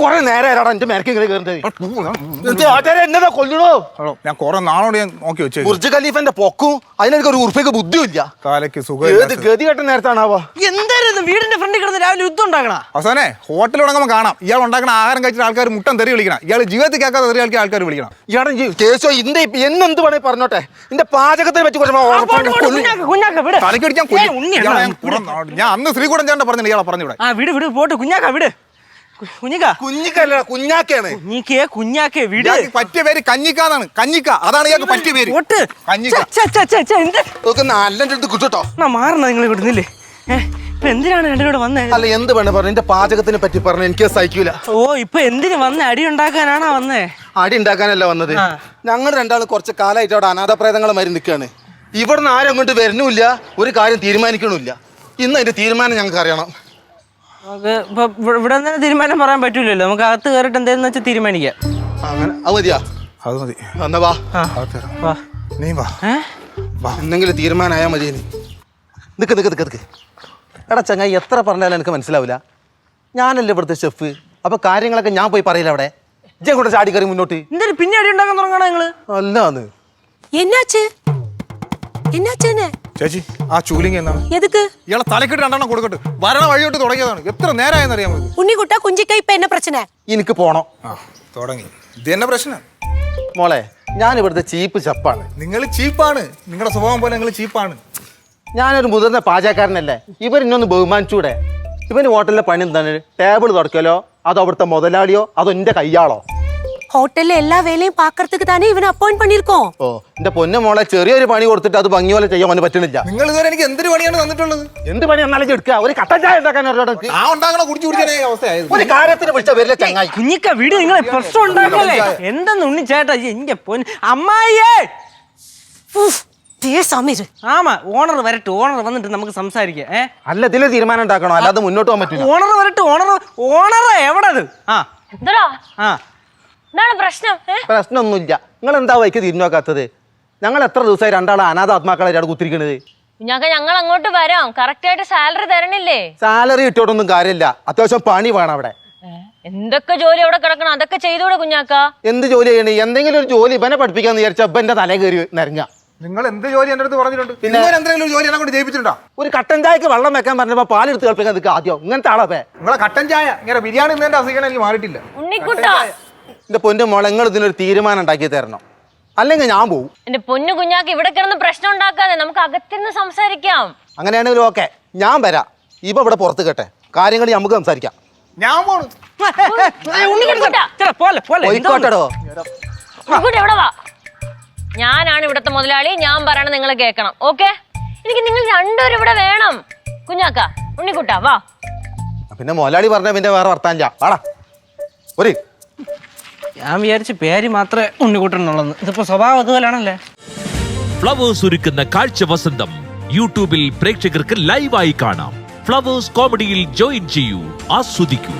കൊറേ നേരം എന്റെ മേരക്ക് ഇങ്ങനെ കയറുന്നത് എന്നതാ കൊല്ലണോ? ഞാൻ കൊറേ നാളോട് ഞാൻ നോക്കി വെച്ചു. ബുർജ് ഖലീഫന്റെ പൊക്കും അതിനെനിക്ക് ഒരു ഉറുപ്പിക്ക് ബുദ്ധിയില്ല. കാലയ്ക്ക് സുഖം. ഏത് ഗതി കെട്ട നേരത്താണാവോ? എന്തായിരുന്നു വീടിന്റെ ഫ്രണ്ടിൽ കിടന്ന് രാവിലെ യുദ്ധം ഉണ്ടാക്കണ? അവസാനെ ഹോട്ടൽ തുടങ്ങുമ്പോൾ കാണാം ഇയാൾ ഉണ്ടാക്കുന്ന ആഹാരം കഴിച്ചിട്ട് ആൾക്കാർ മുട്ടൻ തെറി വിളിക്കണം. ഇയാൾ ജീവിതത്തിൽ കേൾക്കാതെ തെറി കളിക്കാൻ ആൾക്കാർ വിളിക്കണം. ഇയാളെ കേസോ ഇന്റെ എന്നെന്ത് വേണേ പറഞ്ഞോട്ടെ. എന്റെ പാചകത്തെ പറ്റി തലക്കടിക്കാൻ ഞാൻ അന്ന് ശ്രീകുടൻ ചേട്ടൻ പറഞ്ഞില്ല ഇയാളെ പറഞ്ഞു. വിട് വിട് പോട്ട് കുഞ്ഞാക്ക വിട്. കുഞ്ഞിക്കല്ല കുഞ്ഞാക്കയാണ്. കുഞ്ഞാക്കേ വിട്. പറ്റിയ പേര് കഞ്ഞിക്കാന്നാണ്. കഞ്ഞിക്ക അതാണ് ഇയാൾക്ക് പറ്റിയ പേര്. നല്ല കിട്ടോ മാറണ നിങ്ങൾ വിടുന്നില്ലേ? എന്തിനാണ് രണ്ടിനോട് വന്നേ? അല്ല എന്ത് വേണേ പറഞ്ഞു. എന്റെ പാചകത്തിനെ പറ്റി പറഞ്ഞു എനിക്ക് സഹിക്കൂല. ഓ ഇപ്പൊ എന്തിനു വന്നേ? അടി ഉണ്ടാക്കാനാണോ വന്നേ? അടി ഉണ്ടാക്കാനല്ല വന്നത്. ഞങ്ങൾ രണ്ടാളും കുറച്ച് കാലമായിട്ട് അവിടെ അനാഥപ്രേതങ്ങളെ മാറി നിൽക്കുകയാണ്. ഇവിടുന്ന് ആരും അങ്ങോട്ട് വരുന്നുമില്ല, ഒരു കാര്യം തീരുമാനിക്കണില്ല. ഇന്ന് അതിന്റെ തീരുമാനം ഞങ്ങൾക്ക് അറിയണം. ഇവിടെ തന്നെ തീരുമാനം പറയാൻ പറ്റൂലല്ലോ. നമുക്ക് അകത്ത് കയറിട്ട് എന്താന്ന് വെച്ചാൽ തീരുമാനിക്കാം. അങ്ങനെ അത് മതിയാ? അത് മതി. എന്നാ വാ നീ വാ. എന്തെങ്കിലും തീരുമാനമായാ മതി. നിക്ക് എടാ ചങ്ങായി, എത്ര പറഞ്ഞാലും എനിക്ക് മനസ്സിലാവില്ല. ഞാനല്ലേ ഇവിടുത്തെ ഷെഫ്. അപ്പൊ കാര്യങ്ങളൊക്കെ ഞാൻ പോയി പറയില്ല. അവിടെ ഇജ്ജെ കൂടെ ചാടി കയറി മുന്നോട്ട്. എന്തൊരു പിന്നെ അടി ഉണ്ടാക്കാൻ തുടങ്ങണ നിങ്ങള്? അല്ലാന്ന് ചേച്ചി ആ ചൂലിംഗ് എന്നാണ്? ഇയാളെ തലക്കിട്ട് രണ്ടെണ്ണം കൊടുക്കട്ടെ. വരണ വഴിയോട്ട് തുടങ്ങിയതാണ്. എത്ര നേരമായെന്ന് അറിയാൻ പറ്റും. ഉണ്ണിക്കുട്ട കുഞ്ചിക്ക ഇപ്പൊ എന്നെ പ്രശ്ന? എനിക്ക് പോണം. തുടങ്ങി. ഇത് തന്നെ പ്രശ്നം മോളെ. ഞാൻ ഇവിടുത്തെ ചീപ്പ് ചപ്പാണ്. നിങ്ങൾ ചീപ്പാണ്. നിങ്ങളുടെ സ്വഭാവം പോലെ നിങ്ങൾ ചീപ്പാണ്. ഞാനൊരു മുതിർന്ന പാചകക്കാരനല്ലേ. ഇവരിന്നൊന്ന് ബഹുമാനിച്ചൂടെ? ഇവന് ഹോട്ടലിലെ പണി എന്താണ്? ടേബിൾ തുടക്കലോ അതോ അവിടുത്തെ മുതലാളിയോ അതോ എന്റെ കയ്യാളോ? ഹോട്ടലിലെ എല്ലാ വേലയും പാക്കറത്തുക്ക് തന്നെ ഇവനെ അപ്പോയിന്റ് പണിയിരിക്കോ? ഓ എന്റെ പൊന്നു മോളെ, ചെറിയൊരു പണി കൊടുത്തിട്ട് അത് ഭംഗി പോലെ ചെയ്യാൻ അവന് പറ്റുന്നില്ല. നിങ്ങൾ ഇതുവരെ എനിക്ക് എന്തൊരു പണിയാണ് തന്നിട്ടുള്ളത്? എന്ത് പണി എന്നാലും എടുക്കുക? ഒരു കട്ടൻ ചായ ഉണ്ടാക്കാൻ ഒരു കാര്യത്തിന് വിളിച്ച വരില്ല ചങ്ങായി. കുഞ്ഞിക്ക വീട് നിങ്ങളെ പ്രശ്നം ഉണ്ടാക്കല്ലേ? എന്തെന്ന് ഉണ്ണി ചേട്ടാ എന്റെ പൊന്ന് അമ്മായിയേ. ആമാ ഓണർ വരട്ടെ. ഓണർ വന്നിട്ട് നമുക്ക് സംസാരിക്കാം. അല്ല ഇതില് തീരുമാനം ഉണ്ടാക്കണോ, അല്ലാതെ മുന്നോട്ട് പോകാൻ പറ്റില്ല. ഓണർ വരട്ടെ. ഓണർ എവിടത്? പ്രശ്നമൊന്നുമില്ല. നിങ്ങൾ എന്താ വൈക്ക് തിരിഞ്ഞോക്കാത്തത്? ഞങ്ങൾ എത്ര ദിവസമായി രണ്ടാളെ അനാഥ ആത്മാക്കളെ അവിടെ കുത്തിരിക്കണത്? ഞങ്ങൾ അങ്ങോട്ട് വരാം. കറക്റ്റ് ആയിട്ട് സാലറി തരണില്ലേ? സാലറി ഇട്ടോട്ടൊന്നും കാര്യമില്ല. അത്യാവശ്യം പണി വേണം അവിടെ. എന്തൊക്കെ ജോലി അവിടെ കിടക്കണം, അതൊക്കെ ചെയ്തൂടെ കുഞ്ഞാക്ക? എന്ത് ജോലി ചെയ്യണേ? എന്തെങ്കിലും ഒരു ജോലി ഇവനെ പഠിപ്പിക്കാന്ന് വിചാരിച്ച ഇവന്റെ തലേ കയറി നിരങ്ങ. നിങ്ങൾ എന്ത് ജോലി എന്റെ അടുത്ത് പറഞ്ഞിട്ടുണ്ട്? പിന്നെ എന്തെങ്കിലും ജോലി എന്നെ കൊണ്ട് ചെയ്യിപ്പിച്ചിട്ടുണ്ടോ? ഒരു കട്ടൻ ചായക്ക് വെള്ളം വെക്കാൻ പറഞ്ഞപ്പോ പാലെടുത്ത് കളിപ്പിക്കാൻ നിൽക്കുക. ആദ്യം ഇങ്ങനത്തെ ആളെ നിങ്ങളെ കട്ടൻ ചായ ഇങ്ങനെ ബിരിയാണി എന്നെ അസുഖം എനിക്ക് മാറിയിട്ടില്ല. എന്റെ പൊന്നു മോളെ, നിങ്ങൾ ഇതിനൊരു തീരുമാനം ഉണ്ടാക്കി തരണം, അല്ലെങ്കിൽ ഞാൻ പോവും. എന്റെ പൊന്നു കുഞ്ഞാക്ക് ഇവിടെ കിടന്ന് പ്രശ്നം ഉണ്ടാക്കാതെ നമുക്ക് അകത്തിരുന്ന് സംസാരിക്കാം. അങ്ങനെയാണെങ്കിലും ഓക്കെ, ഞാൻ വരാം. ഇപ്പൊ ഇവിടെ പുറത്ത് കേട്ടെ കാര്യങ്ങൾ നമുക്ക് സംസാരിക്കാം. ഞാൻ പോണു. ഞാനാണ് ഇവിടത്തെ മുതലാളി. ഞാൻ പറയണ നിങ്ങൾ കേൾക്കണം. ഓക്കെ? എനിക്ക് നിങ്ങൾ രണ്ടുപേരും ഇവിടെ വേണം. കുഞ്ഞാക്ക, ഉണ്ണിക്കുട്ടാ വാ. പിന്നെ മുതലാളി പറഞ്ഞ പിന്നെ വേറെ വർത്താനില്ല. വാടാ ഒരു. ഞാൻ വിചാരിച്ച പേര് മാത്രമേ ഉണ്ണിക്കുട്ടനുള്ളൂ. ഇതിപ്പോ സ്വഭാവം അതുപോലാണല്ലേ. ഫ്ലവേഴ്സ് ഒരുക്കുന്ന കാഴ്ച വസന്തം യൂട്യൂബിൽ പ്രേക്ഷകർക്ക് ലൈവായി കാണാം. ഫ്ലവേഴ്സ് കോമഡിയിൽ ജോയിൻ ചെയ്യൂ, ആസ്വദിക്കൂ.